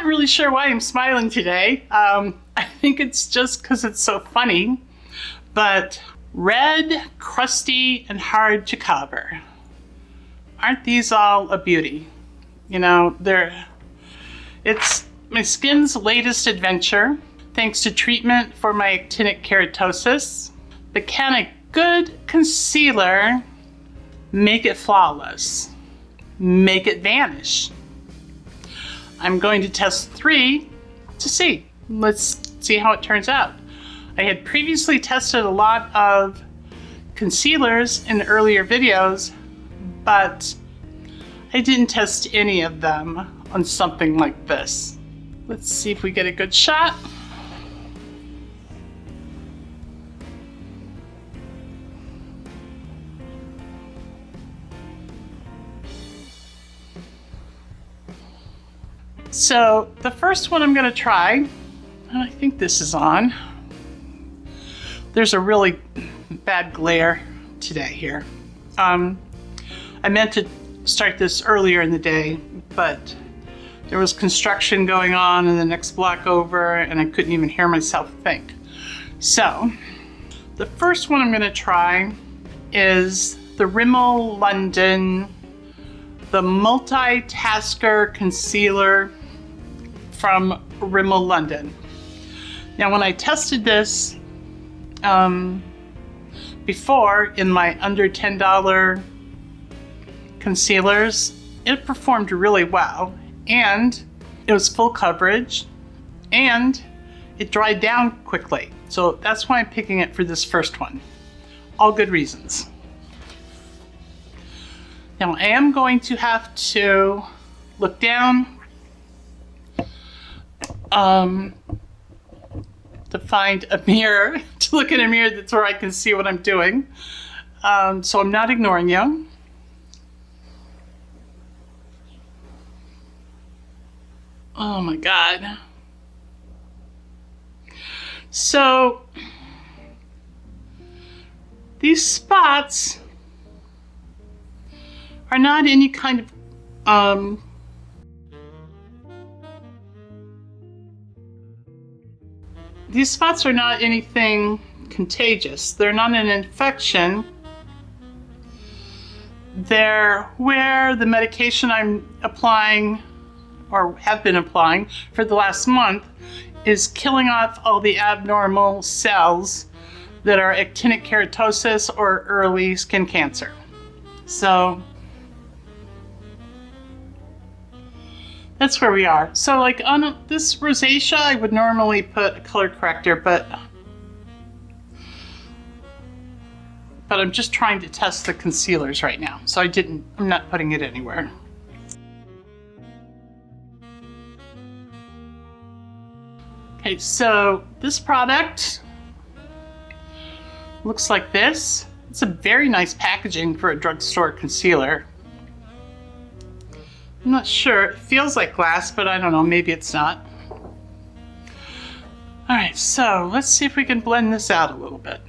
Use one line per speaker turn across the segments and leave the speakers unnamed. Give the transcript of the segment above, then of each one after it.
not really sure why I'm smiling today. I think it's just because it's so funny. But red, crusty, and hard to cover. Aren't these all a beauty? You know, it's my skin's latest adventure, thanks to treatment for my actinic keratosis. But can a good concealer make it flawless? Make it vanish? I'm going to test 3 to see. Let's see how it turns out. I had previously tested a lot of concealers in earlier videos, but I didn't test any of them on something like this. Let's see if we get a good shot. So the first one I'm going to try, and I think this is on. There's a really bad glare today here. I meant to start this earlier in the day, but there was construction going on in the next block over and I couldn't even hear myself think. So the first one I'm going to try is the Rimmel London, the Multitasker Concealer from Rimmel London. Now when I tested this before in my under $10 concealers, it performed really well, and it was full coverage, and it dried down quickly. So that's why I'm picking it for this first one. All good reasons. Now I am going to have to look down to find a mirror, to look in a mirror that's where I can see what I'm doing. So I'm not ignoring you. Oh my God. So these spots are not any kind of these spots are not anything contagious. They're not an infection. They're where the medication I'm applying or have been applying for the last month is killing off all the abnormal cells that are actinic keratosis or early skin cancer. So that's where we are. So like on this rosacea, I would normally put a color corrector, but I'm just trying to test the concealers right now. So I'm not putting it anywhere. Okay, so this product looks like this. It's a very nice packaging for a drugstore concealer. I'm not sure, it feels like glass, but I don't know, maybe it's not. All right, so let's see if we can blend this out a little bit.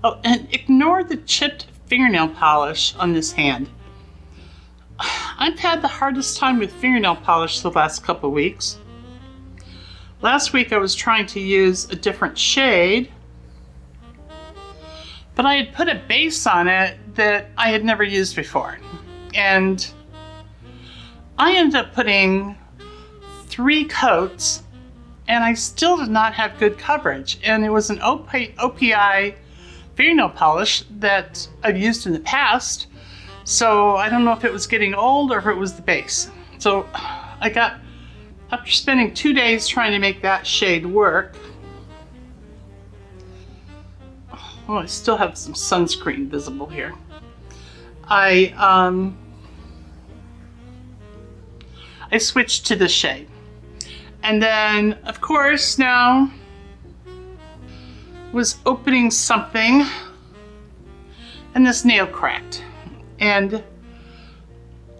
Oh, and ignore the chipped fingernail polish on this hand. I've had the hardest time with fingernail polish the last couple weeks. Last week I was trying to use a different shade, but I had put a base on it that I had never used before. And I ended up putting 3 coats and I still did not have good coverage. And it was an OPI fingernail polish that I've used in the past. So I don't know if it was getting old or if it was the base. So after spending 2 days trying to make that shade work, oh, I still have some sunscreen visible here. I switched to this shade. And then, of course, now was opening something and this nail cracked. And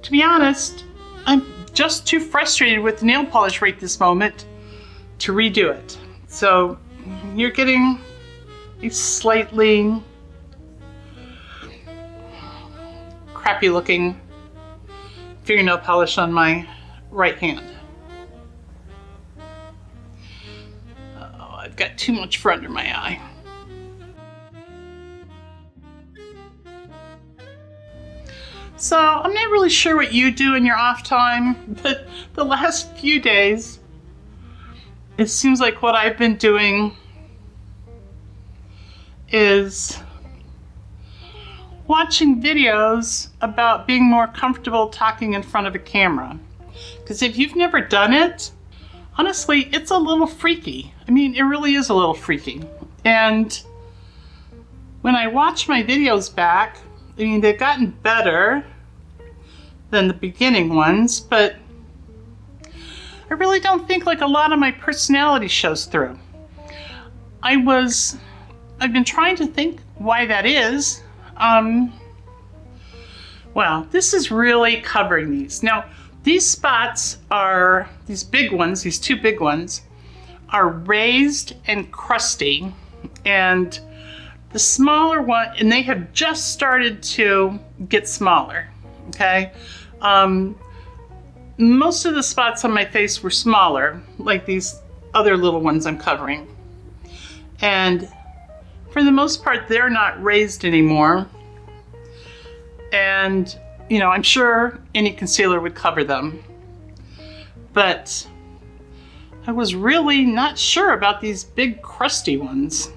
to be honest, I'm just too frustrated with the nail polish right this moment to redo it. So you're getting a slightly crappy looking fingernail polish on my right hand. Oh, I've got too much for under my eye. So I'm not really sure what you do in your off time, but the last few days, it seems like what I've been doing is watching videos about being more comfortable talking in front of a camera. Because if you've never done it, honestly, it's a little freaky. I mean, it really is a little freaky. And when I watch my videos back, I mean, they've gotten better than the beginning ones, but I really don't think like a lot of my personality shows through. I've been trying to think why that is. Well, this is really covering these. Now, these spots are, these big ones, these two big ones, are raised and crusty, and the smaller one, and they have just started to get smaller, okay? Most of the spots on my face were smaller, like these other little ones I'm covering. And for the most part, they're not raised anymore. And, you know, I'm sure any concealer would cover them. But I was really not sure about these big crusty ones.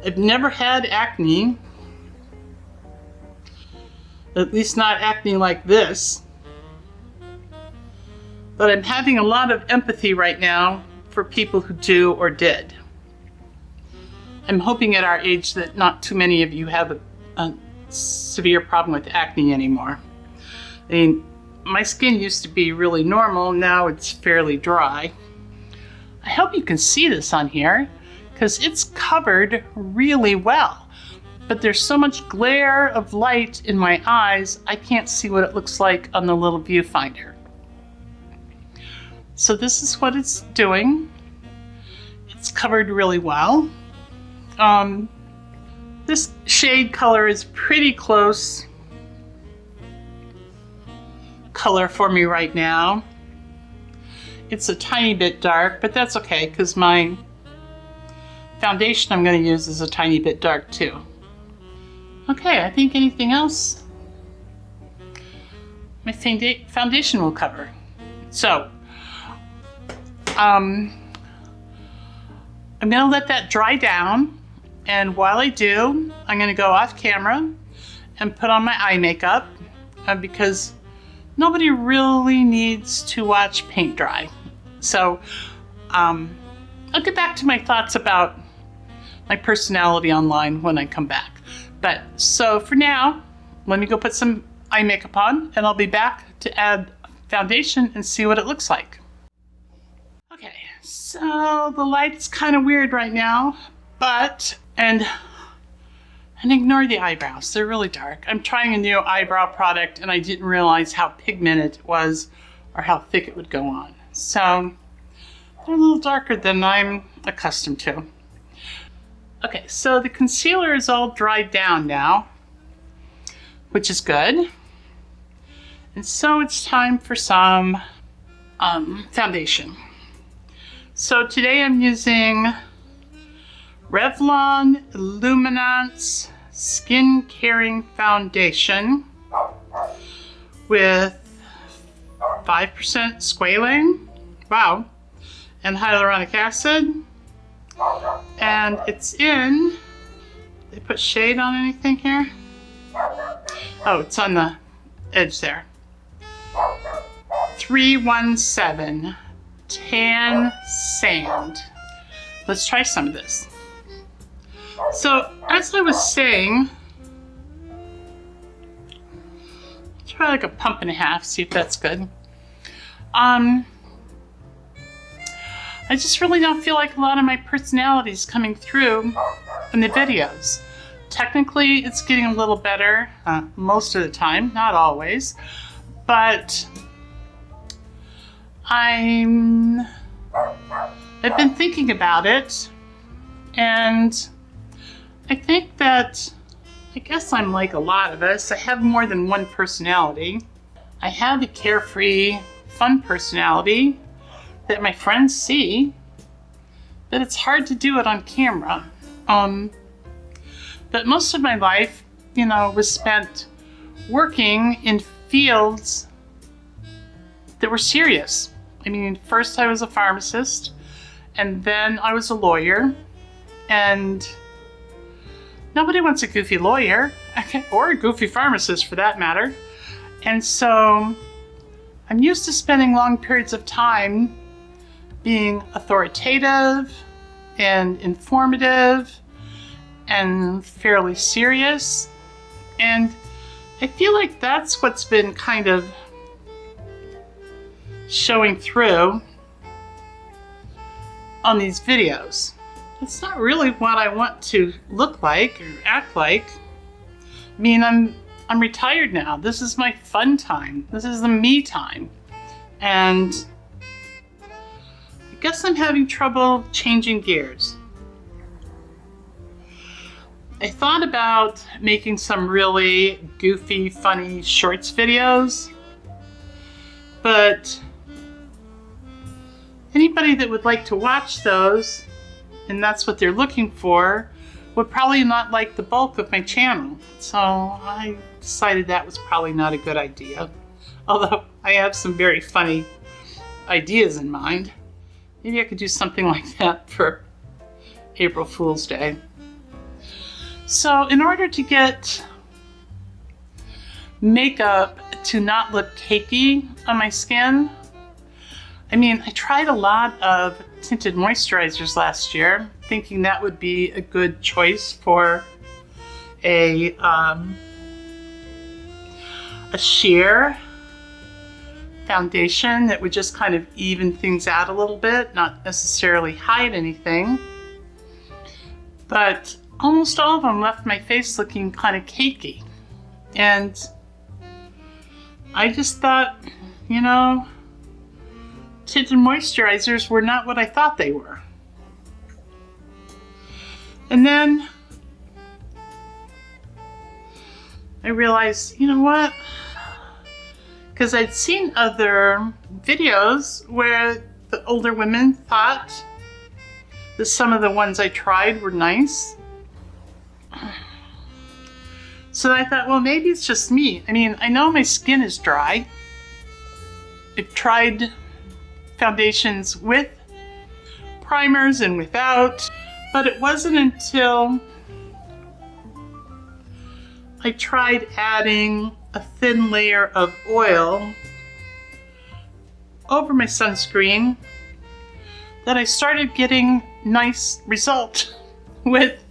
I've never had acne, at least not acne like this. But I'm having a lot of empathy right now for people who do or did. I'm hoping at our age that not too many of you have a severe problem with acne anymore. I mean, my skin used to be really normal, now it's fairly dry. I hope you can see this on here, because it's covered really well. But there's so much glare of light in my eyes, I can't see what it looks like on the little viewfinder. So this is what it's doing. It's covered really well. This shade color is pretty close color for me right now. It's a tiny bit dark, but that's okay because my foundation I'm going to use is a tiny bit dark too. Okay, I think anything else my foundation will cover. So, I'm going to let that dry down. And while I do, I'm going to go off camera and put on my eye makeup because nobody really needs to watch paint dry. So I'll get back to my thoughts about my personality online when I come back. But so for now, let me go put some eye makeup on and I'll be back to add foundation and see what it looks like. Okay, so the light's kind of weird right now, but and ignore the eyebrows, they're really dark. I'm trying a new eyebrow product and I didn't realize how pigmented it was or how thick it would go on. So they're a little darker than I'm accustomed to. Okay, so the concealer is all dried down now, which is good. And so it's time for some foundation. So today I'm using Revlon Illuminance Skin Caring Foundation with 5% squalane, wow, and hyaluronic acid. And it's in, they put shade on anything here? Oh, it's on the edge there. 317 Tan Sand. Let's try some of this. So, as I was saying, try like a pump and a half, see if that's good. I just really don't feel like a lot of my personality is coming through in the videos. Technically, it's getting a little better most of the time, not always, but I've been thinking about it, and I think that I guess I'm like a lot of us. I have more than one personality. I have a carefree, fun personality that my friends see, but it's hard to do it on camera. But most of my life, was spent working in fields that were serious. I mean, first I was a pharmacist, and then I was a lawyer, and nobody wants a goofy lawyer, or a goofy pharmacist for that matter. And so I'm used to spending long periods of time being authoritative and informative and fairly serious. And I feel like that's what's been kind of showing through on these videos. It's not really what I want to look like or act like. I mean, I'm retired now. This is my fun time. This is the me time. And I guess I'm having trouble changing gears. I thought about making some really goofy, funny shorts videos, but anybody that would like to watch those, and that's what they're looking for, would probably not like the bulk of my channel. So I decided that was probably not a good idea. Although I have some very funny ideas in mind. Maybe I could do something like that for April Fool's Day. So in order to get makeup to not look cakey on my skin, I tried a lot of tinted moisturizers last year, thinking that would be a good choice for a sheer foundation that would just kind of even things out a little bit, not necessarily hide anything. But almost all of them left my face looking kind of cakey. And I just thought, tinted moisturizers were not what I thought they were. And then I realized, what? Because I'd seen other videos where the older women thought that some of the ones I tried were nice. So I thought, well, maybe it's just me. I know my skin is dry. I've tried foundations with primers and without, but it wasn't until I tried adding a thin layer of oil over my sunscreen that I started getting nice result with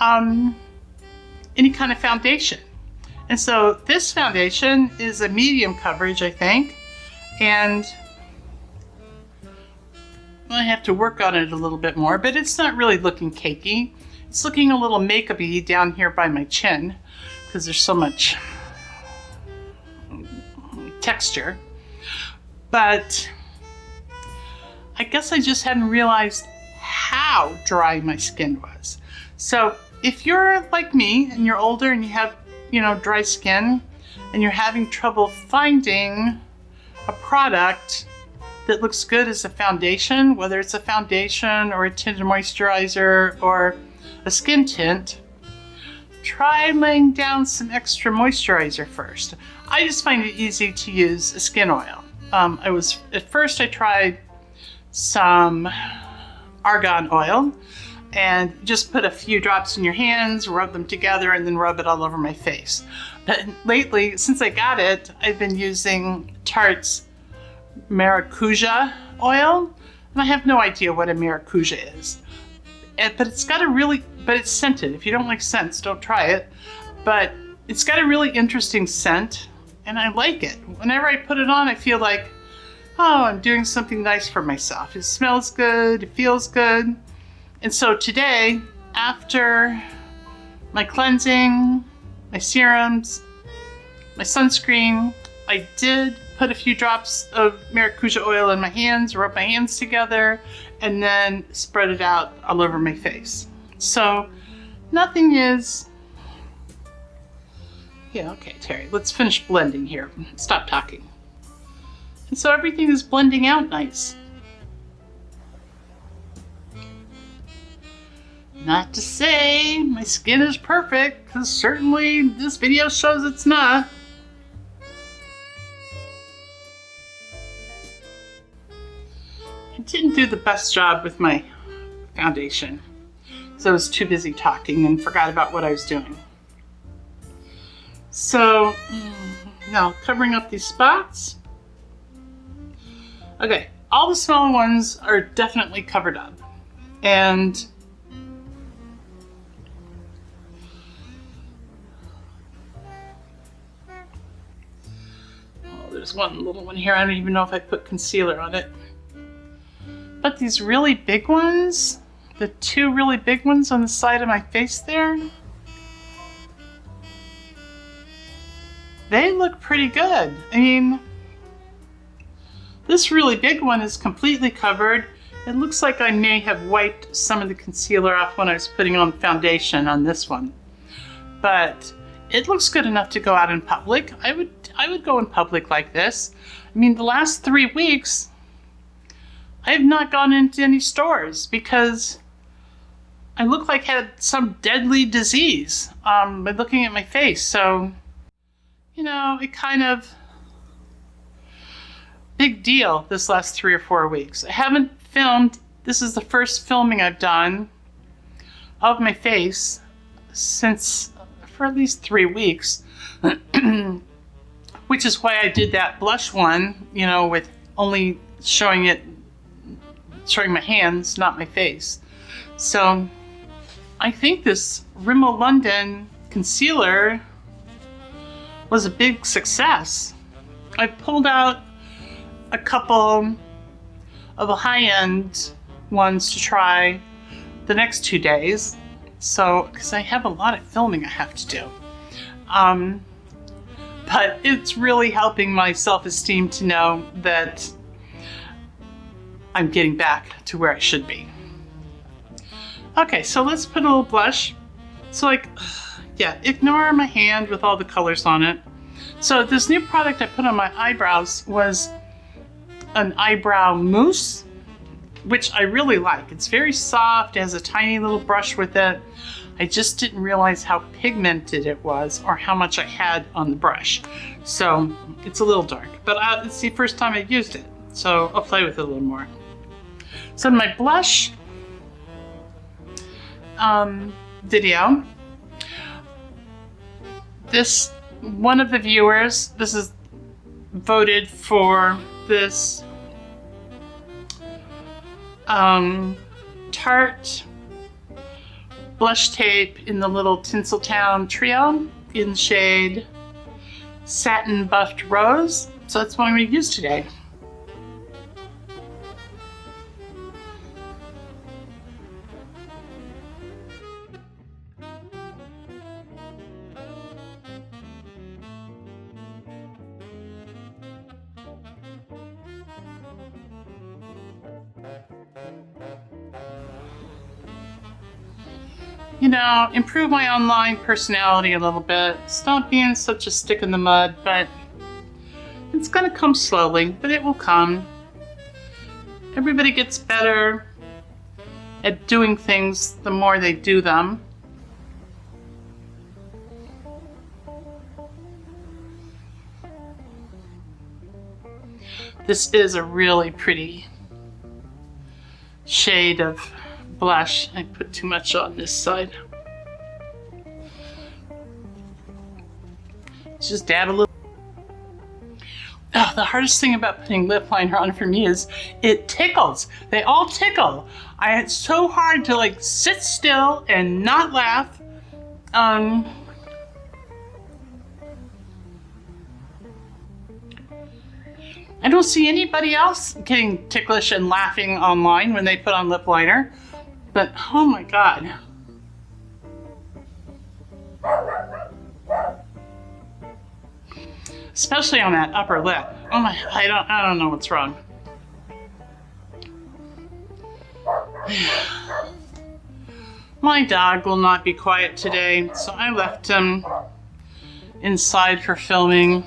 any kind of foundation. And so this foundation is a medium coverage, I think, and I have to work on it a little bit more, but it's not really looking cakey. It's looking a little makeup-y down here by my chin because there's so much texture. But I guess I just hadn't realized how dry my skin was. So if you're like me and you're older and you have, dry skin and you're having trouble finding a product that looks good as a foundation, whether it's a foundation or a tinted moisturizer or a skin tint, try laying down some extra moisturizer first. I just find it easy to use a skin oil. At first I tried some argan oil and just put a few drops in your hands, rub them together, and then rub it all over my face. But lately, since I got it, I've been using Tarte's maracuja oil, and I have no idea what a maracuja is. But it's scented. If you don't like scents, don't try it. But it's got a really interesting scent, and I like it. Whenever I put it on, I feel like, oh, I'm doing something nice for myself. It smells good, it feels good. And so today, after my cleansing, my serums, my sunscreen, I did put a few drops of maracuja oil in my hands, rub my hands together, and then spread it out all over my face. So nothing is Yeah, okay, Terry, let's finish blending here. Stop talking. And so everything is blending out nice. Not to say my skin is perfect, because certainly this video shows it's not. I didn't do the best job with my foundation, because I was too busy talking and forgot about what I was doing. So, now covering up these spots. Okay, all the small ones are definitely covered up. And there's one little one here. I don't even know if I put concealer on it. But these really big ones, the two really big ones on the side of my face there, they look pretty good. I mean, this really big one is completely covered. It looks like I may have wiped some of the concealer off when I was putting on foundation on this one. But it looks good enough to go out in public. I would go in public like this. I mean, the last 3 weeks, I have not gone into any stores because I look like I had some deadly disease by looking at my face. So, you know, it kind of big deal this last 3 or 4 weeks. I haven't filmed. This is the first filming I've done of my face since for at least 3 weeks. Which is why I did that blush one, you know, with only showing my hands, not my face. So I think this Rimmel London concealer was a big success. I pulled out a couple of the high-end ones to try the next 2 days. So, because I have a lot of filming I have to do. But it's really helping my self-esteem to know that I'm getting back to where I should be. Okay, so let's put a little blush. So like, yeah, ignore my hand with all the colors on it. So this new product I put on my eyebrows was an eyebrow mousse, which I really like. It's very soft, it has a tiny little brush with it. I just didn't realize how pigmented it was or how much I had on the brush. So it's a little dark, but it's the first time I've used it. So I'll play with it a little more. So in my blush video, one of the viewers, this is voted for this Tarte blush tape in the little Tinseltown trio in shade Satin Buffed Rose. So that's what I'm going to use today. You know, improve my online personality a little bit. Stop being such a stick in the mud, but it's gonna come slowly, but it will come. Everybody gets better at doing things the more they do them. This is a really pretty shade of blush. I put too much on this side. Just dab a little. Oh, the hardest thing about putting lip liner on for me is it tickles. They all tickle. It's so hard to like sit still and not laugh. I don't see anybody else getting ticklish and laughing online when they put on lip liner. But, oh my God. Especially on that upper lip. Oh my, I don't know what's wrong. My dog will not be quiet today, so I left him inside for filming.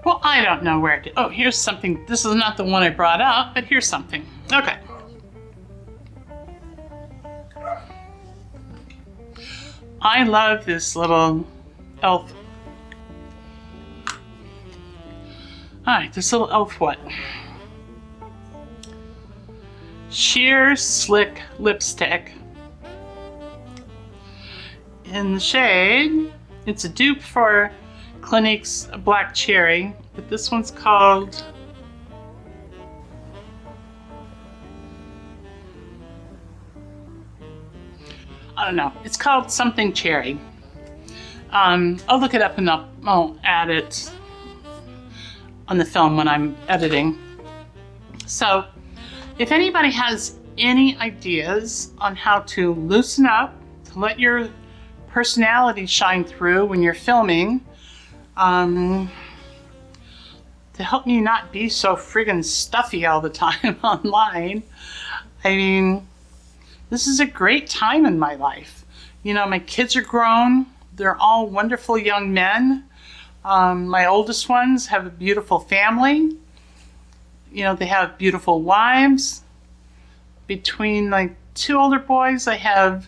Well, I don't know where to. Oh, here's something. This is not the one I brought up, but here's something. Okay. I love this little elf. Alright, this little elf what? Sheer Slick Lipstick. In the shade, it's a dupe for Clinique's Black Cherry, but this one's called I don't know. It's called something cherry. I'll look it up and I'll add it on the film when I'm editing. So, if anybody has any ideas on how to loosen up, to let your personality shine through when you're filming, to help me not be so friggin' stuffy all the time online, I mean, this is a great time in my life. You know, my kids are grown. They're all wonderful young men. My oldest ones have a beautiful family. You know, they have beautiful wives. Between like 2 older boys, I have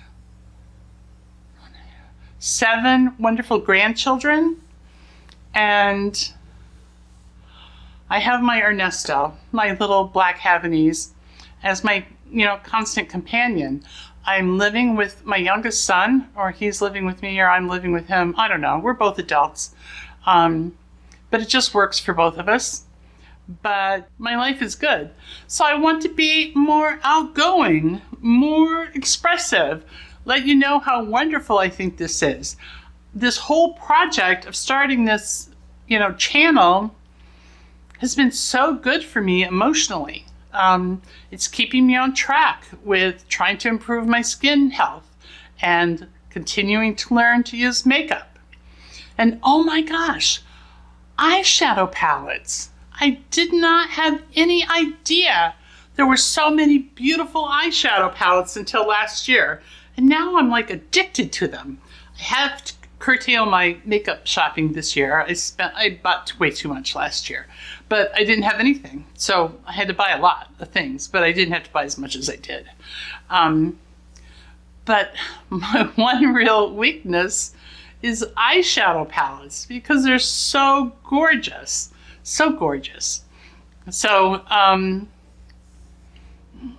7 wonderful grandchildren. And I have my Ernesto, my little black Havanese, as my constant companion. I'm living with my youngest son, or he's living with me, or I'm living with him. I don't know. We're both adults. But it just works for both of us. But my life is good. So I want to be more outgoing, more expressive, let you know how wonderful I think this is. This whole project of starting this, channel has been so good for me emotionally. It's keeping me on track with trying to improve my skin health and continuing to learn to use makeup. And oh my gosh, eyeshadow palettes. I did not have any idea there were so many beautiful eyeshadow palettes until last year. And now I'm like addicted to them. I have to curtail my makeup shopping this year. I bought way too much last year. But I didn't have anything, so I had to buy a lot of things, but I didn't have to buy as much as I did. But my one real weakness is eyeshadow palettes because they're so gorgeous, so gorgeous. So, I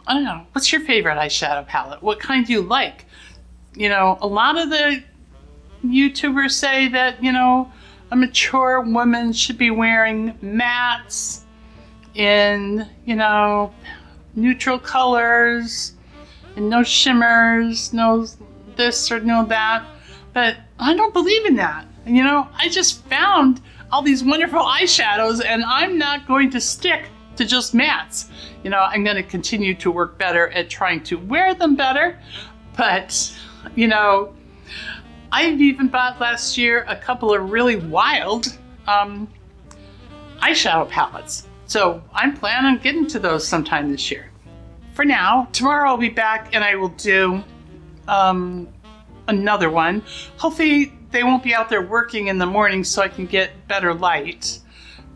don't know, what's your favorite eyeshadow palette? What kind do you like? A lot of the YouTubers say that, a mature woman should be wearing mattes in, neutral colors and no shimmers, no this or no that. But I don't believe in that. I just found all these wonderful eyeshadows and I'm not going to stick to just mattes. I'm going to continue to work better at trying to wear them better. But, I've even bought last year a couple of really wild eyeshadow palettes. So I'm planning on getting to those sometime this year. For now, tomorrow I'll be back and I will do another one. Hopefully they won't be out there working in the morning so I can get better light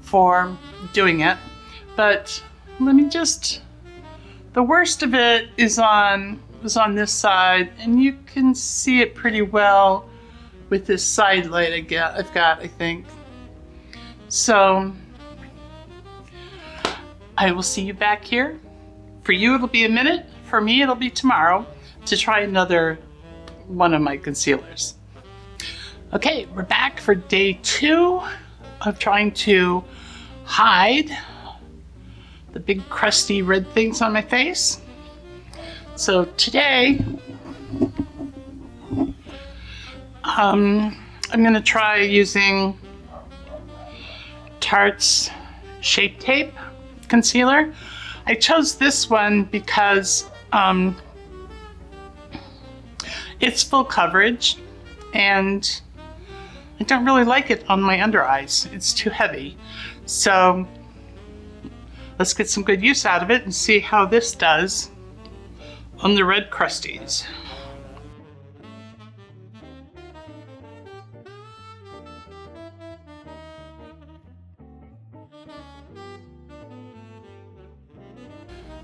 for doing it. But let me the worst of it was on this side, and you can see it pretty well with this side light I've got, I think. So I will see you back here. For you, it'll be a minute. For me, it'll be tomorrow to try another one of my concealers. Okay, we're back for day 2 of trying to hide the big crusty red things on my face. So today, I'm going to try using Tarte's Shape Tape concealer. I chose this one because it's full coverage and I don't really like it on my under eyes. It's too heavy. So let's get some good use out of it and see how this does on the red Crusties.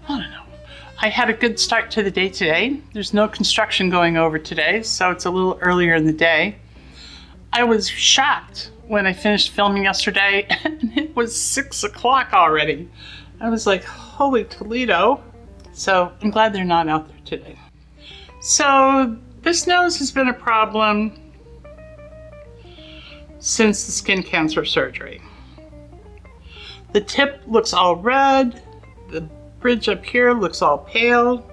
I don't know. I had a good start to the day today. There's no construction going over today, so it's a little earlier in the day. I was shocked when I finished filming yesterday and it was 6 o'clock already. I was like, holy Toledo. So I'm glad they're not out there today. So this nose has been a problem since the skin cancer surgery. The tip looks all red. The bridge up here looks all pale.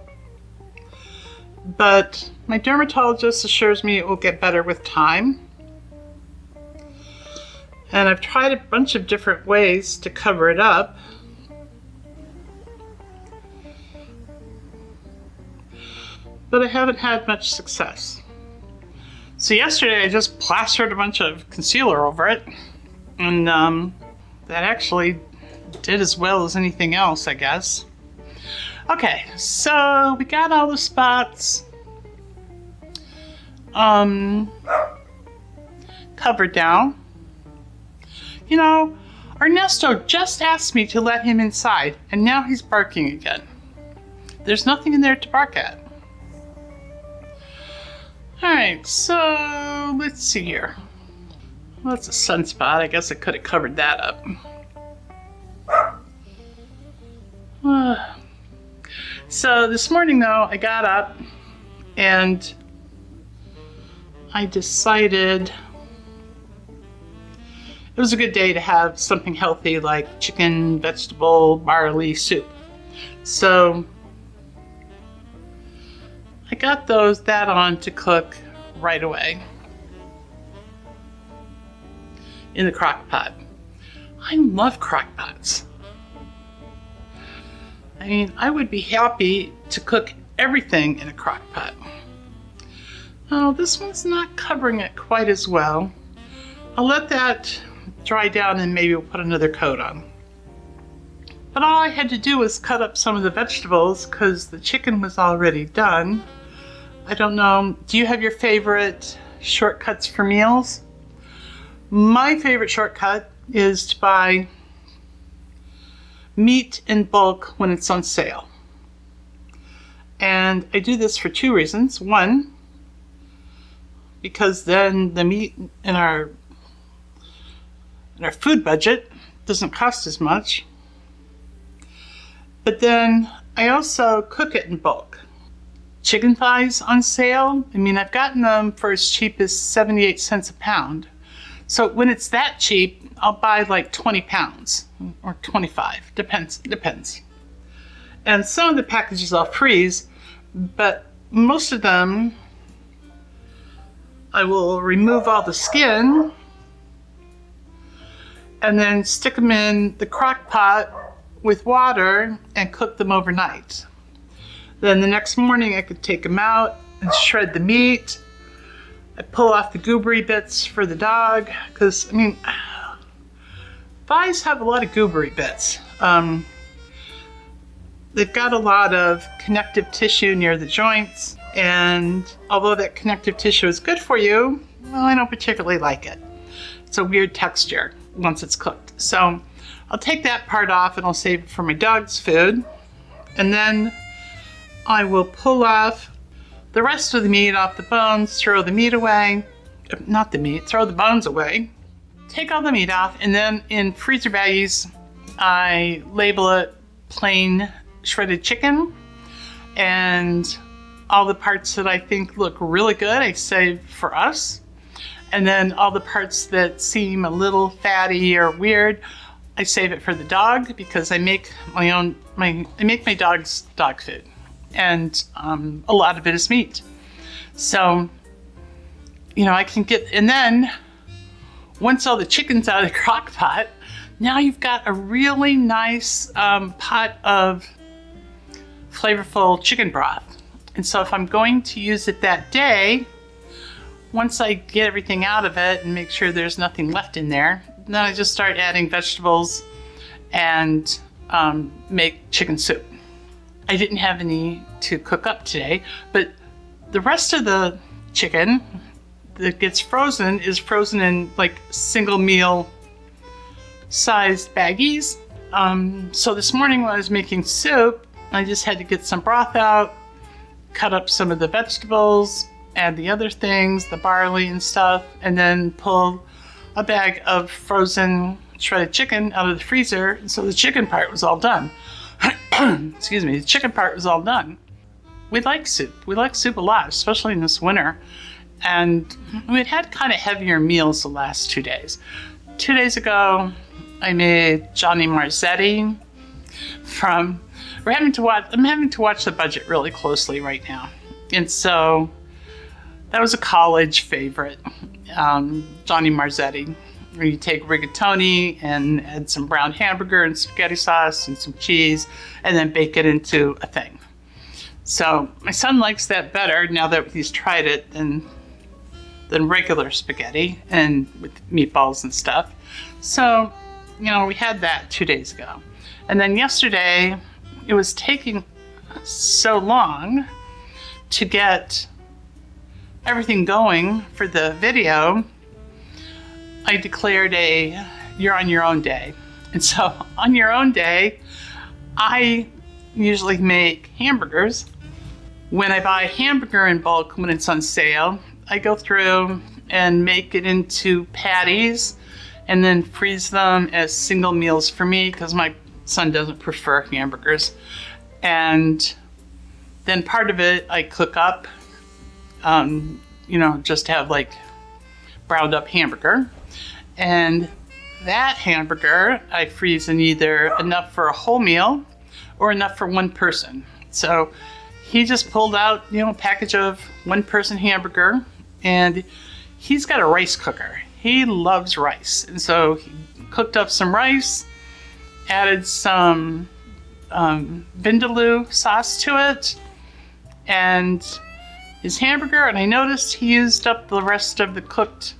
But my dermatologist assures me it will get better with time. And I've tried a bunch of different ways to cover it up. But I haven't had much success. So yesterday I just plastered a bunch of concealer over it, and that actually did as well as anything else, I guess. Okay, so we got all the spots covered down. You know, Ernesto just asked me to let him inside, and now he's barking again. There's nothing in there to bark at. Alright, so let's see here. Well, that's a sunspot. I guess I could have covered that up. So this morning, though, I got up and I decided it was a good day to have something healthy like chicken, vegetable, barley soup. So I got that on to cook right away in the crock pot. I love crock pots. I mean, I would be happy to cook everything in a crock pot. Oh, this one's not covering it quite as well. I'll let that dry down and maybe we'll put another coat on. But all I had to do was cut up some of the vegetables because the chicken was already done. I don't know, do you have your favorite shortcuts for meals? My favorite shortcut is to buy meat in bulk when it's on sale. And I do this for 2 reasons. One, because then the meat in our food budget doesn't cost as much. But then I also cook it in bulk. Chicken thighs on sale, I mean, I've gotten them for as cheap as 78 cents a pound. So when it's that cheap, I'll buy like 20 pounds or 25, depends. And some of the packages I'll freeze, but most of them I will remove all the skin and then stick them in the crock pot with water and cook them overnight. Then the next morning I could take them out and shred the meat. I pull off the goobery bits for the dog, because, I mean, thighs have a lot of goobery bits. They've got a lot of connective tissue near the joints, and although that connective tissue is good for you, well, I don't particularly like it. It's a weird texture once it's cooked. So I'll take that part off and I'll save it for my dog's food. And then I will pull off the rest of the meat off the bones, throw the meat away. Not the meat, throw the bones away. Take all the meat off, and then in freezer baggies, I label it plain shredded chicken. And all the parts that I think look really good, I save for us. And then all the parts that seem a little fatty or weird, I save it for the dog, because I make my dog's dog food. And a lot of it is meat. So, you know, I can get, and then once all the chicken's out of the crock pot, now you've got a really nice pot of flavorful chicken broth. And so if I'm going to use it that day, once I get everything out of it and make sure there's nothing left in there, then I just start adding vegetables and make chicken soup. I didn't have any to cook up today, but the rest of the chicken that gets frozen is frozen in like single meal sized baggies. So this morning when I was making soup, I just had to get some broth out, cut up some of the vegetables, add the other things, the barley and stuff, and then pull a bag of frozen shredded chicken out of the freezer. And so the chicken part was all done. Excuse me, the chicken part was all done. We like soup. We like soup a lot, especially in this winter. And we'd had kind of heavier meals the last 2 days. 2 days ago, I made Johnny Marzetti from, I'm having to watch the budget really closely right now. And so that was a college favorite, Johnny Marzetti, where you take rigatoni and add some brown hamburger and spaghetti sauce and some cheese and then bake it into a thing. So my son likes that better now that he's tried it than regular spaghetti and with meatballs and stuff. So, we had that 2 days ago. And then yesterday, it was taking so long to get everything going for the video, I declared a you're on your own day. And so on your own day, I usually make hamburgers. When I buy hamburger in bulk when it's on sale, I go through and make it into patties and then freeze them as single meals for me because my son doesn't prefer hamburgers. And then part of it I cook up, just have like browned up hamburger. And that hamburger I freeze in either enough for a whole meal or enough for one person. So he just pulled out, a package of one person hamburger, and he's got a rice cooker. He loves rice. And so he cooked up some rice, added some vindaloo sauce to it, and his hamburger, and I noticed he used up the rest of the cooked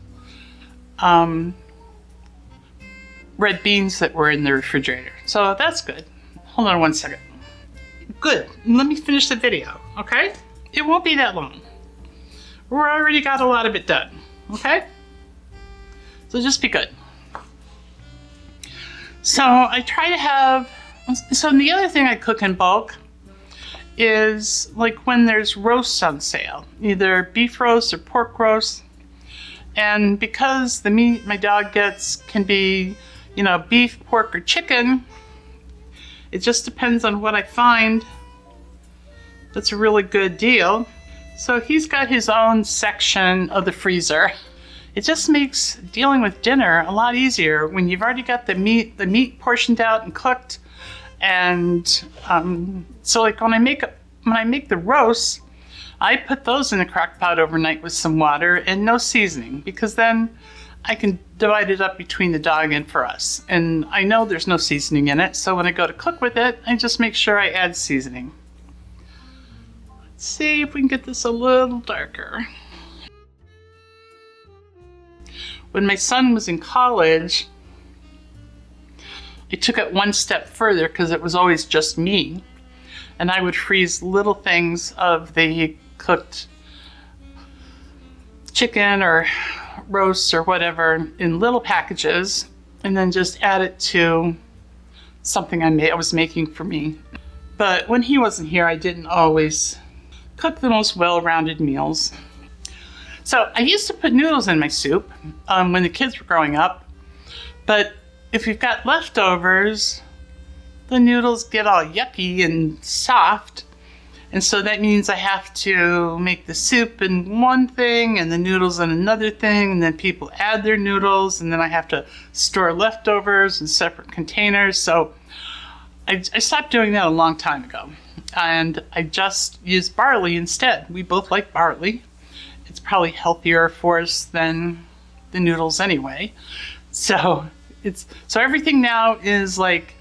red beans that were in the refrigerator. So that's good. Hold on one second. Good. Let me finish the video, okay? It won't be that long. We already got a lot of it done, okay? So just be good. So I try to have, so the other thing I cook in bulk is like when there's roasts on sale, either beef roast or pork roast. And because the meat my dog gets can be, beef, pork, or chicken, it just depends on what I find that's a really good deal. So he's got his own section of the freezer. It just makes dealing with dinner a lot easier when you've already got the meat portioned out and cooked. And so like when I make the roasts, I put those in the crock pot overnight with some water and no seasoning, because then I can divide it up between the dog and for us. And I know there's no seasoning in it, so when I go to cook with it, I just make sure I add seasoning. Let's see if we can get this a little darker. When my son was in college, I took it one step further because it was always just me. And I would freeze little things of the cooked chicken or roasts or whatever in little packages, and then just add it to something I was making for me. But when he wasn't here, I didn't always cook the most well-rounded meals. So I used to put noodles in my soup when the kids were growing up, but if you've got leftovers, the noodles get all yucky and soft, and so that means I have to make the soup in one thing and the noodles in another thing, and then people add their noodles, and then I have to store leftovers in separate containers. So I stopped doing that a long time ago, and I just use barley instead. We both like barley. It's probably healthier for us than the noodles anyway. So everything now is like,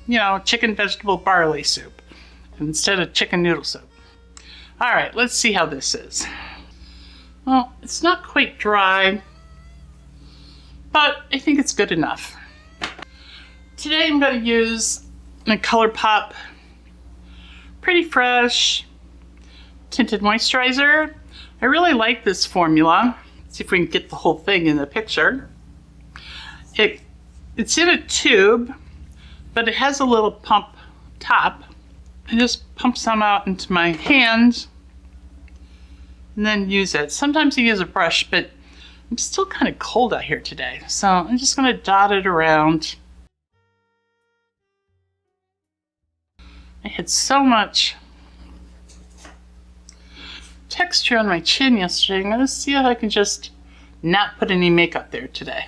chicken, vegetable, barley soup instead of chicken noodle soup. All right, let's see how this is. Well, it's not quite dry, but I think it's good enough. Today I'm going to use my ColourPop Pretty Fresh tinted moisturizer. I really like this formula. Let's see if we can get the whole thing in the picture. It's in a tube, but it has a little pump top. I just pump some out into my hand and then use it. Sometimes I use a brush, but I'm still kind of cold out here today, so I'm just going to dot it around. I had so much texture on my chin yesterday. I'm going to see if I can just not put any makeup there today.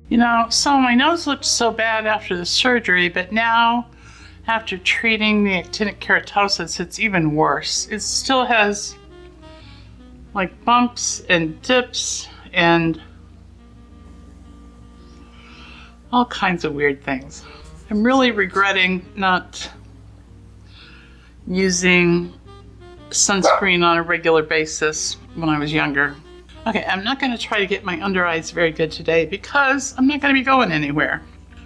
You know, so my nose looked so bad after the surgery, but now, after treating the actinic keratosis, it's even worse. It still has like bumps and dips and all kinds of weird things. I'm really regretting not using sunscreen on a regular basis when I was younger. Okay, I'm not going to try to get my under eyes very good today because I'm not going to be going anywhere.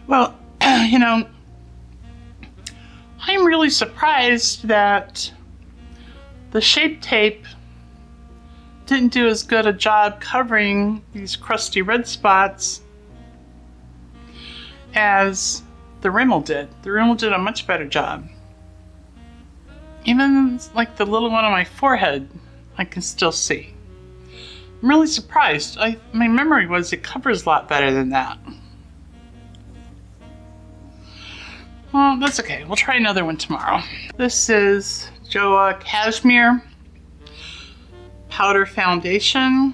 Well, you know, I'm really surprised that the Shape Tape didn't do as good a job covering these crusty red spots as the Rimmel did. The Rimmel did a much better job. Even like the little one on my forehead, I can still see. I'm really surprised. My memory was it covers a lot better than that. Well, that's okay. We'll try another one tomorrow. This is Joa Cashmere Powder Foundation.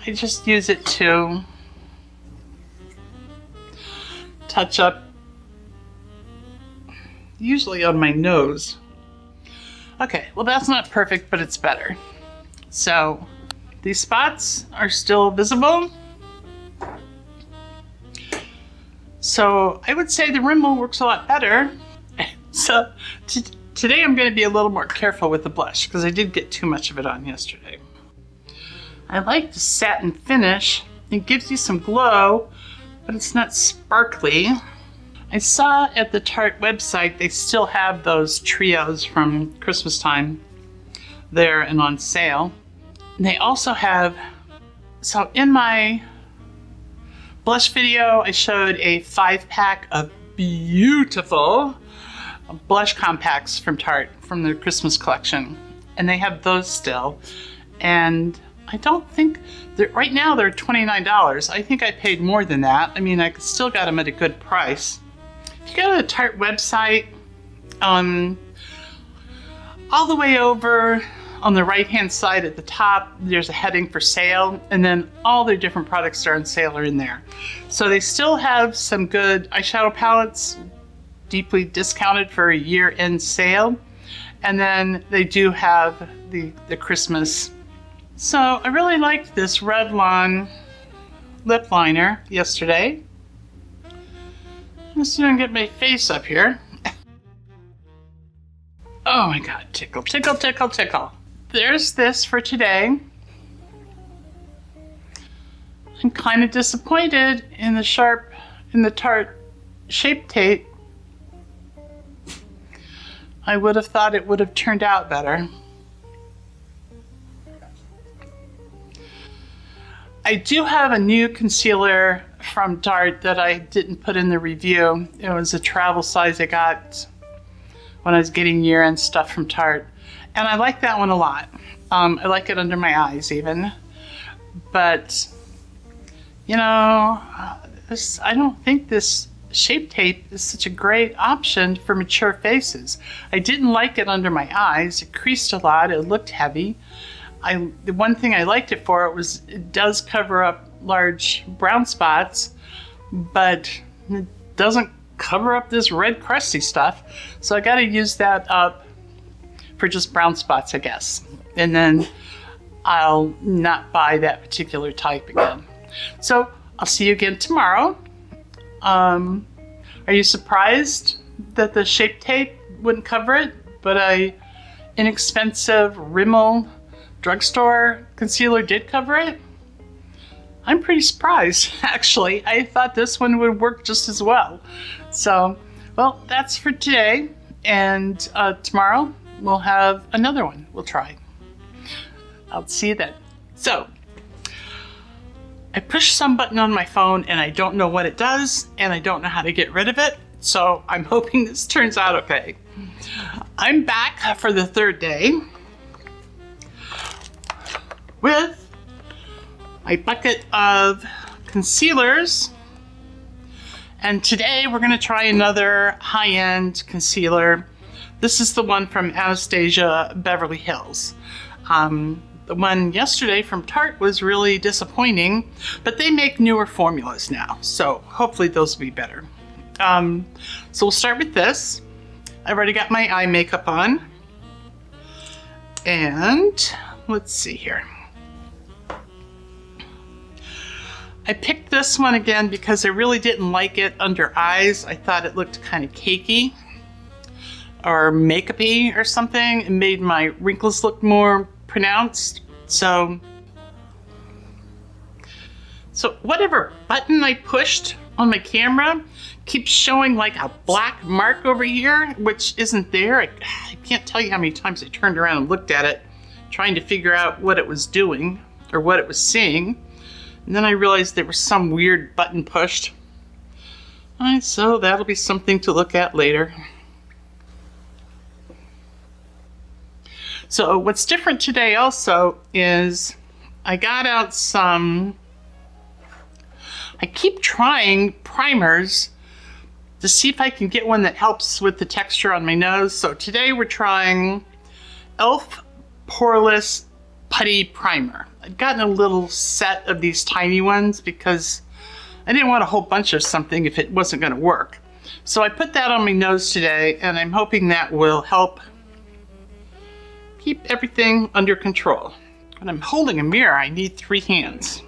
I just use it to touch up, usually on my nose. Okay, well that's not perfect, but it's better. So these spots are still visible. So I would say the Rimmel works a lot better. So today I'm going to be a little more careful with the blush because I did get too much of it on yesterday. I like the satin finish. It gives you some glow, but it's not sparkly. I saw at the Tarte website they still have those trios from Christmas time there and on sale. They also have, so in my blush video, I showed a 5-pack of beautiful blush compacts from Tarte from their Christmas collection. And they have those still. And I don't think, right now they're $29. I think I paid more than that. I mean, I still got them at a good price. If you go to the Tarte website, all the way over on the right-hand side at the top, there's a heading for sale, and then all their different products that are on sale are in there. So they still have some good eyeshadow palettes, deeply discounted for a year-end sale, and then they do have the Christmas. So I really liked this Revlon lip liner yesterday. Let's see if I can get my face up here. Oh my God, tickle, tickle, tickle, tickle. There's this for today. I'm kind of disappointed in the Tarte Shape Tape. I would have thought it would have turned out better. I do have a new concealer from Tarte that I didn't put in the review. It was a travel size I got when I was getting year-end stuff from Tarte. And I like that one a lot. I like it under my eyes even. But, you know, I don't think this Shape Tape is such a great option for mature faces. I didn't like it under my eyes. It creased a lot. It looked heavy. The one thing I liked it for was it does cover up large brown spots, but it doesn't cover up this red crusty stuff. So I got to use that up for just brown spots, I guess. And then I'll not buy that particular type again. So I'll see you again tomorrow. Are you surprised that the Shape Tape wouldn't cover it, but a inexpensive Rimmel drugstore concealer did cover it? I'm pretty surprised, actually. I thought this one would work just as well. So, well, that's for today. And tomorrow we'll have another one we'll try. I'll see you then. So, I pushed some button on my phone and I don't know what it does and I don't know how to get rid of it. So I'm hoping this turns out okay. I'm back for the third day with my bucket of concealers. And today we're gonna try another high-end concealer. This is the one from Anastasia Beverly Hills. The one yesterday from Tarte was really disappointing, but they make newer formulas now, so hopefully those will be better. So we'll start with this. I've already got my eye makeup on. And let's see here. I picked this one again because I really didn't like it under eyes. I thought it looked kind of cakey or makeup-y or something. It made my wrinkles look more pronounced. So whatever button I pushed on my camera keeps showing like a black mark over here, which isn't there. I can't tell you how many times I turned around and looked at it, trying to figure out what it was doing or what it was seeing. And then I realized there was some weird button pushed. All right, so that'll be something to look at later. So what's different today also is I got out some, I keep trying primers to see if I can get one that helps with the texture on my nose. So today we're trying e.l.f. Poreless Putty Primer. I've gotten a little set of these tiny ones because I didn't want a whole bunch of something if it wasn't going to work. So I put that on my nose today, and I'm hoping that will help keep everything under control. When I'm holding a mirror, I need 3 hands.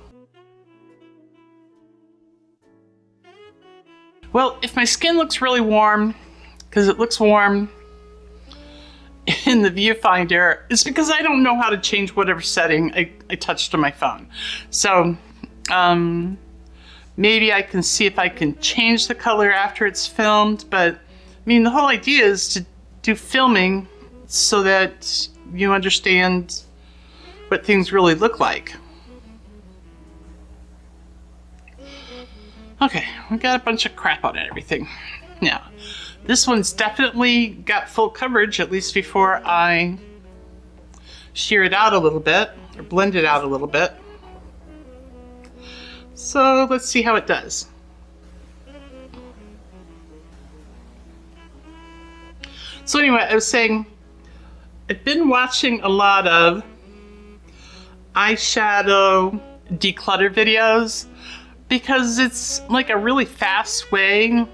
Well, if my skin looks really warm, because it looks warm in the viewfinder, it's because I don't know how to change whatever setting I touched on my phone. So maybe I can see if I can change the color after it's filmed, but I mean, the whole idea is to do filming so that you understand what things really look like. Okay, we got a bunch of crap on it, everything. Now, this one's definitely got full coverage, at least before I shear it out a little bit, or blend it out a little bit. So let's see how it does. So anyway, I was saying, I've been watching a lot of eyeshadow declutter videos because it's like a really fast way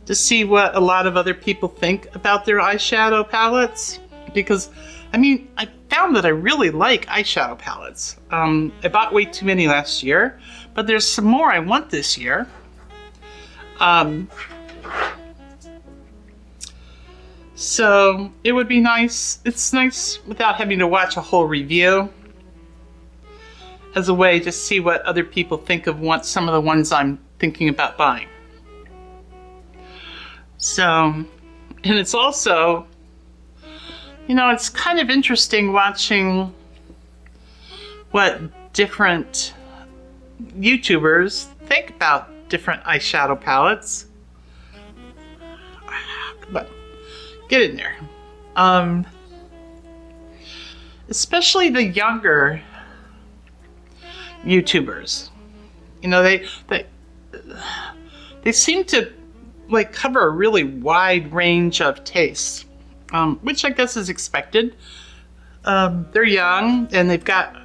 to see what a lot of other people think about their eyeshadow palettes. Because, I mean, I found that I really like eyeshadow palettes. I bought way too many last year, but there's some more I want this year. So it would be nice, it's nice without having to watch a whole review, as a way to see what other people think of some of the ones I'm thinking about buying. So, and it's also, you know, it's kind of interesting watching what different YouTubers think about different eyeshadow palettes. Come on, get in there. Especially the younger YouTubers. You know, they seem to like cover a really wide range of tastes, which I guess is expected. They're young and they've got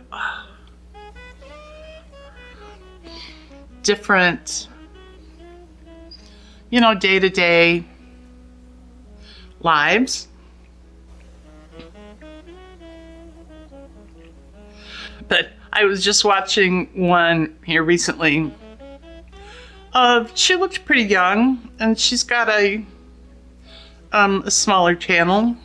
different, you know, day-to-day lives. But I was just watching one here recently she looked pretty young, and she's got a smaller channel.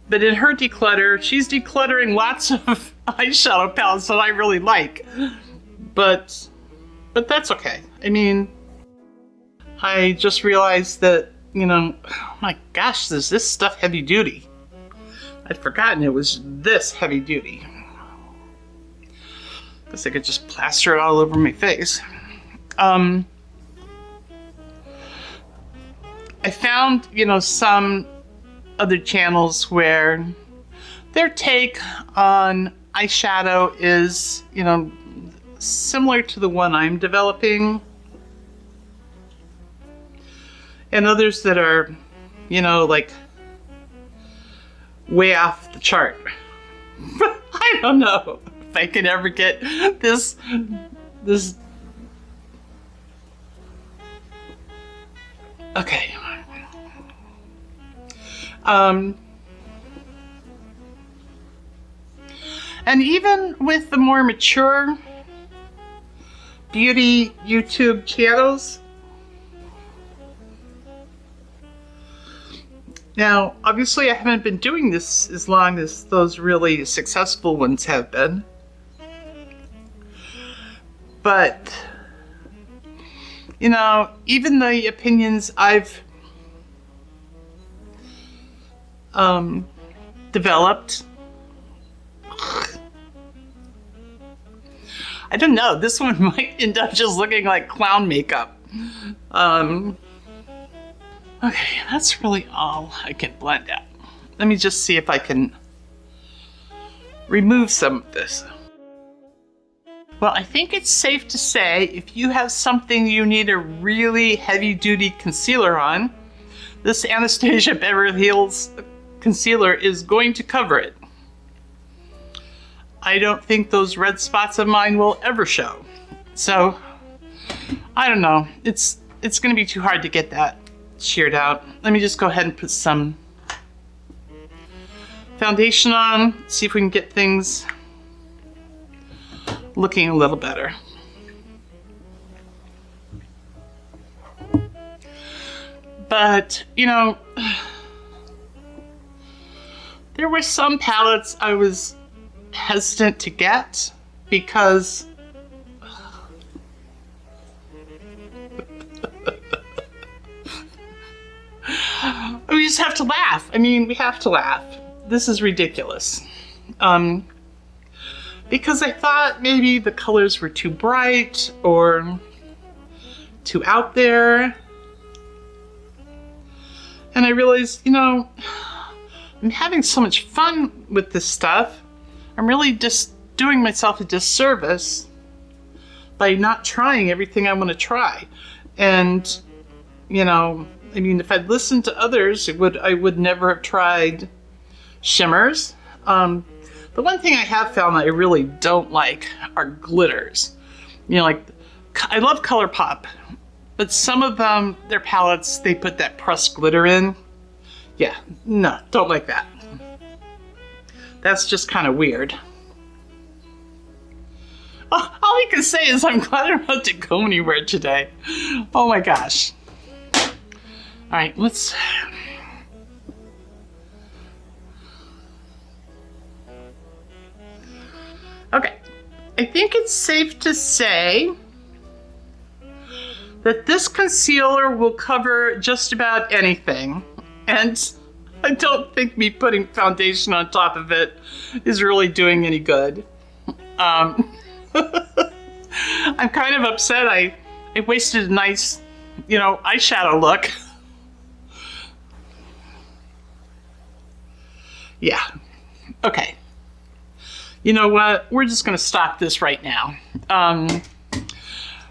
But in her declutter, she's decluttering lots of eyeshadow palettes that I really like. But that's okay. I mean, I just realized that, you know, oh my gosh, is this stuff heavy duty? I'd forgotten it was this heavy duty. Guess I could just plaster it all over my face. I found, you know, some other channels where their take on eyeshadow is, you know, similar to the one I'm developing. And others that are, you know, like way off the chart. I don't know if I can ever get this okay. And even with the more mature beauty YouTube channels, now obviously I haven't been doing this as long as those really successful ones have been, but you know, even the opinions I've developed, I don't know, this one might end up just looking like clown makeup. Okay, that's really all I can blend out. Let me just see if I can remove some of this. Well, I think it's safe to say if you have something you need a really heavy-duty concealer on, this Anastasia Beverly Hills concealer is going to cover it. I don't think those red spots of mine will ever show. So, I don't know. It's going to be too hard to get that sheared out. Let me just go ahead and put some foundation on, see if we can get things looking a little better. But, you know, there were some palettes I was hesitant to get because we just have to laugh. I mean, we have to laugh. This is ridiculous. Because I thought maybe the colors were too bright or too out there. And I realized, you know, I'm having so much fun with this stuff. I'm really just doing myself a disservice by not trying everything I want to try. And, you know, I mean, if I'd listened to others, I would never have tried shimmers. The one thing I have found that I really don't like are glitters. You know, like, I love ColourPop, but some of them, their palettes, they put that pressed glitter in. Yeah, no, don't like that. That's just kind of weird. All I can say is I'm glad I'm not to go anywhere today. Oh my gosh. All right, let's... Okay, I think it's safe to say that this concealer will cover just about anything. And I don't think me putting foundation on top of it is really doing any good. I'm kind of upset I wasted a nice, you know, eyeshadow look. Yeah, okay. You know what? We're just going to stop this right now.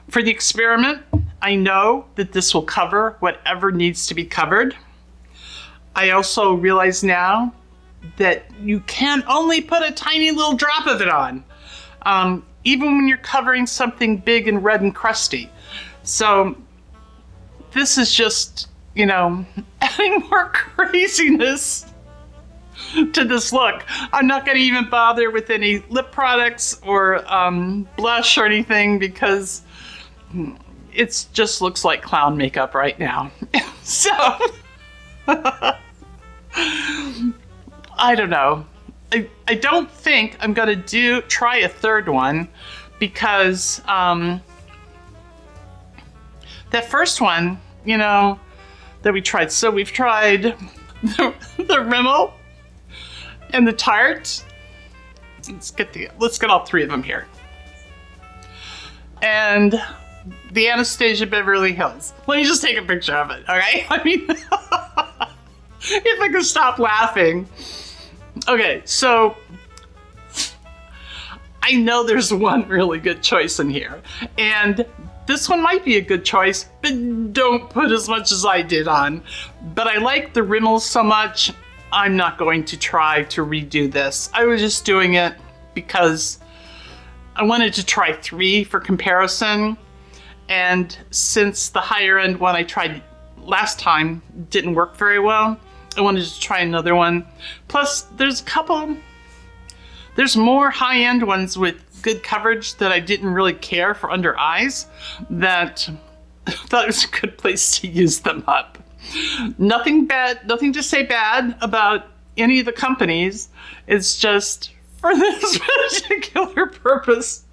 For the experiment, I know that this will cover whatever needs to be covered. I also realize now that you can only put a tiny little drop of it on, even when you're covering something big and red and crusty. So this is just, you know, adding more craziness to this look. I'm not going to even bother with any lip products or blush or anything because it just looks like clown makeup right now. So I don't know. I don't think I'm gonna try a third one because that first one, you know, that we tried. So we've tried the Rimmel and the Tarte. Let's get all three of them here. And the Anastasia Beverly Hills. Let me just take a picture of it, all right? I mean, if I could stop laughing. Okay, so I know there's one really good choice in here. And this one might be a good choice, but don't put as much as I did on. But I like the Rimmel so much, I'm not going to try to redo this. I was just doing it because I wanted to try three for comparison. And since the higher end one I tried last time didn't work very well, I wanted to try another one. Plus, there's more high-end ones with good coverage that I didn't really care for under eyes that I thought it was a good place to use them up. Nothing to say bad about any of the companies. It's just for this particular purpose.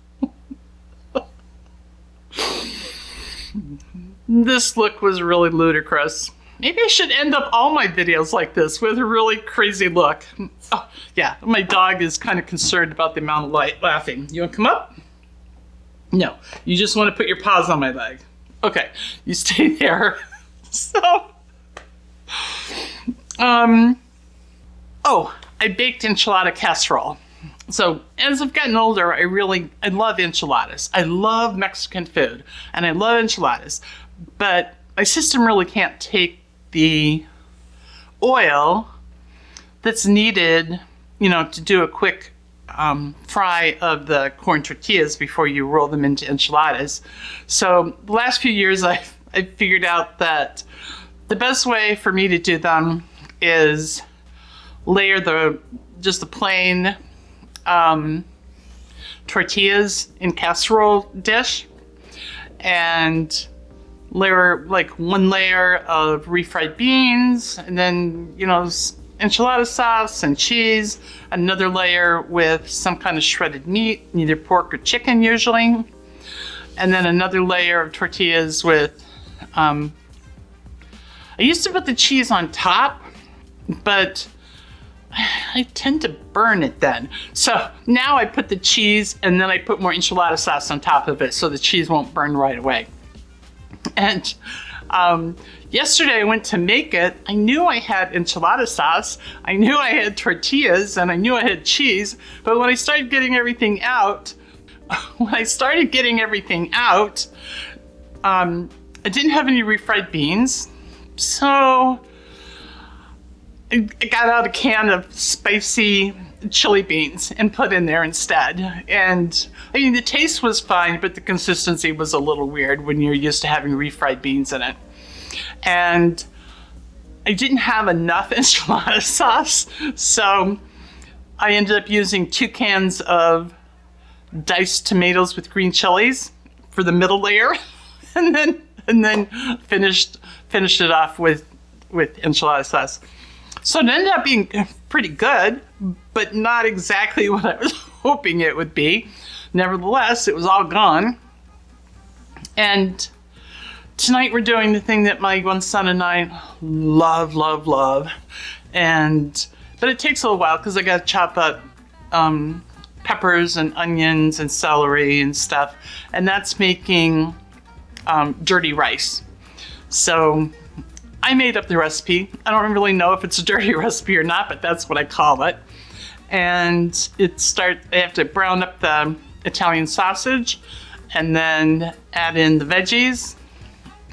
This look was really ludicrous. Maybe I should end up all my videos like this with a really crazy look. Oh, yeah, my dog is kind of concerned about the amount of laughing. You want to come up? No, you just want to put your paws on my leg. Okay, you stay there. So, oh, I baked enchilada casserole. So as I've gotten older, I love enchiladas. I love Mexican food and I love enchiladas, but my system really can't take the oil that's needed, you know, to do a quick fry of the corn tortillas before you roll them into enchiladas. So the last few years I've figured out that the best way for me to do them is layer just the plain tortillas in casserole dish and layer like one layer of refried beans and then, you know, enchilada sauce and cheese, another layer with some kind of shredded meat, either pork or chicken usually, and then another layer of tortillas with, I used to put the cheese on top, but I tend to burn it then. So now I put the cheese and then I put more enchilada sauce on top of it so the cheese won't burn right away. And yesterday I went to make it. I knew I had enchilada sauce, I knew I had tortillas, and I knew I had cheese. But when I started getting everything out, I didn't have any refried beans. So I got out a can of spicy chili beans and put in there instead. And I mean, the taste was fine, but the consistency was a little weird when you're used to having refried beans in it. And I didn't have enough enchilada sauce, so I ended up using 2 cans of diced tomatoes with green chilies for the middle layer, and then finished it off with enchilada sauce. So it ended up being pretty good, but not exactly what I was hoping it would be. Nevertheless, it was all gone. And tonight we're doing the thing that my one son and I love. But it takes a little while because I got to chop up peppers and onions and celery and stuff. And that's making dirty rice. So I made up the recipe. I don't really know if it's a dirty recipe or not, but that's what I call it. And I have to brown up the Italian sausage and then add in the veggies.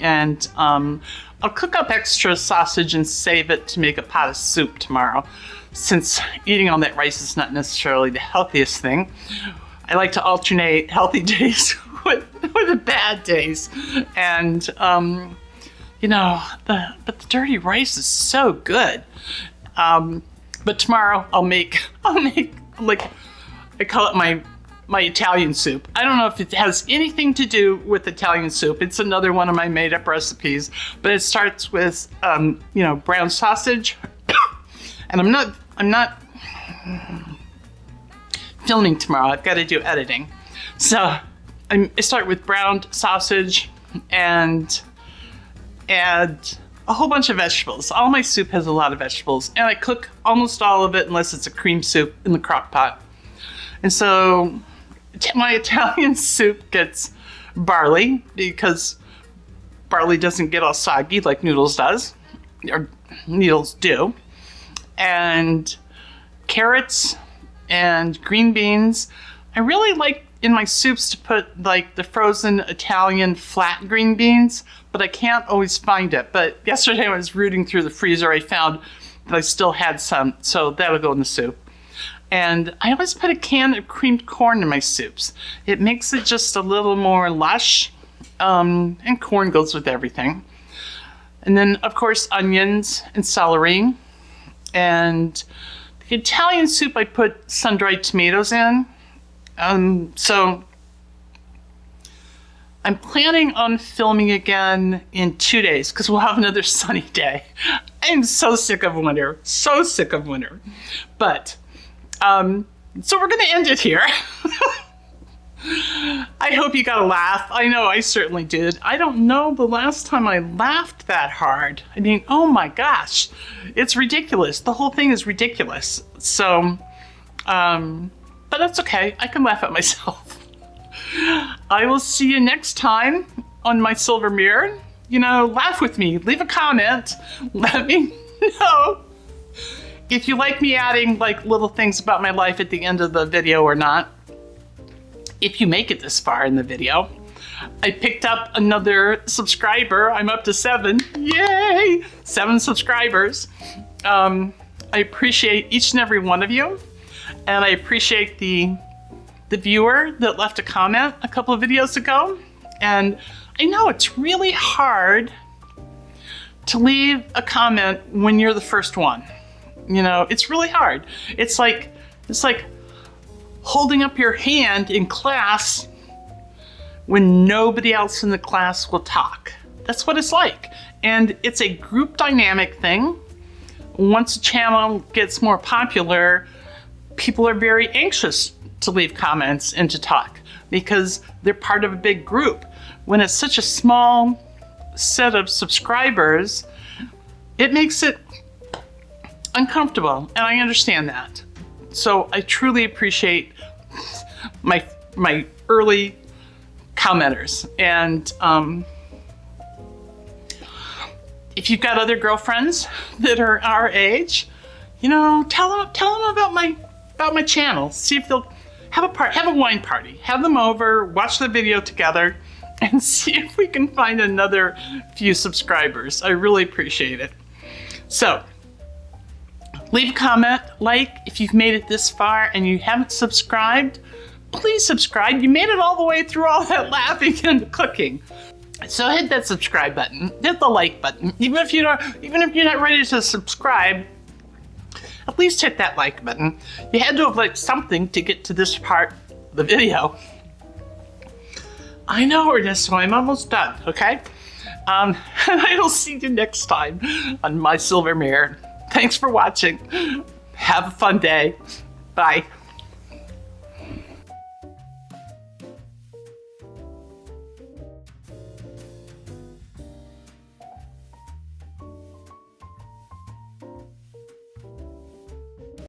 And I'll cook up extra sausage and save it to make a pot of soup tomorrow, since eating all that rice is not necessarily the healthiest thing. I like to alternate healthy days with the bad days. And you know, but the dirty rice is so good. But tomorrow I'll make like, I call it my Italian soup. I don't know if it has anything to do with Italian soup. It's another one of my made up recipes, but it starts with you know, brown sausage. And I'm not filming tomorrow. I've got to do editing. So I start with browned sausage and add a whole bunch of vegetables. All my soup has a lot of vegetables, and I cook almost all of it unless it's a cream soup in the crock pot. And so my Italian soup gets barley because barley doesn't get all soggy like noodles does, or noodles do. And carrots and green beans. I really like in my soups to put like the frozen Italian flat green beans, but I can't always find it. But yesterday I was rooting through the freezer, I found that I still had some, so that'll go in the soup. And I always put a can of creamed corn in my soups. It makes it just a little more lush, and corn goes with everything. And then of course onions and celery. And the Italian soup I put sun-dried tomatoes in. So I'm planning on filming again in 2 days because we'll have another sunny day. I'm so sick of winter, so sick of winter. But, so we're gonna end it here. I hope you got a laugh. I know I certainly did. I don't know the last time I laughed that hard. I mean, oh my gosh, it's ridiculous. The whole thing is ridiculous. So, but that's okay. I can laugh at myself. I will see you next time on my silver mirror. You know, laugh with me. Leave a comment. Let me know if you like me adding like little things about my life at the end of the video or not. If you make it this far in the video. I picked up another subscriber. I'm up to 7. Yay! 7 subscribers. I appreciate each and every one of you. And I appreciate the viewer that left a comment a couple of videos ago. And I know it's really hard to leave a comment when you're the first one. You know, it's really hard. It's like holding up your hand in class when nobody else in the class will talk. That's what it's like. And it's a group dynamic thing. Once a channel gets more popular, people are very anxious to leave comments and to talk because they're part of a big group. When it's such a small set of subscribers, it makes it uncomfortable, and I understand that. So I truly appreciate my early commenters. And if you've got other girlfriends that are our age, you know, tell them about my channel. See if they'll have a wine party. Have them over, watch the video together, and see if we can find another few subscribers. I really appreciate it. So, leave a comment, like if you've made it this far and you haven't subscribed, please subscribe. You made it all the way through all that laughing and cooking. So hit that subscribe button, hit the like button. Even if you're not ready to subscribe, at least hit that like button. You had to have liked something to get to this part of the video. I know, Ernest, so I'm almost done, okay? And I will see you next time on my silver mirror. Thanks for watching. Have a fun day. Bye.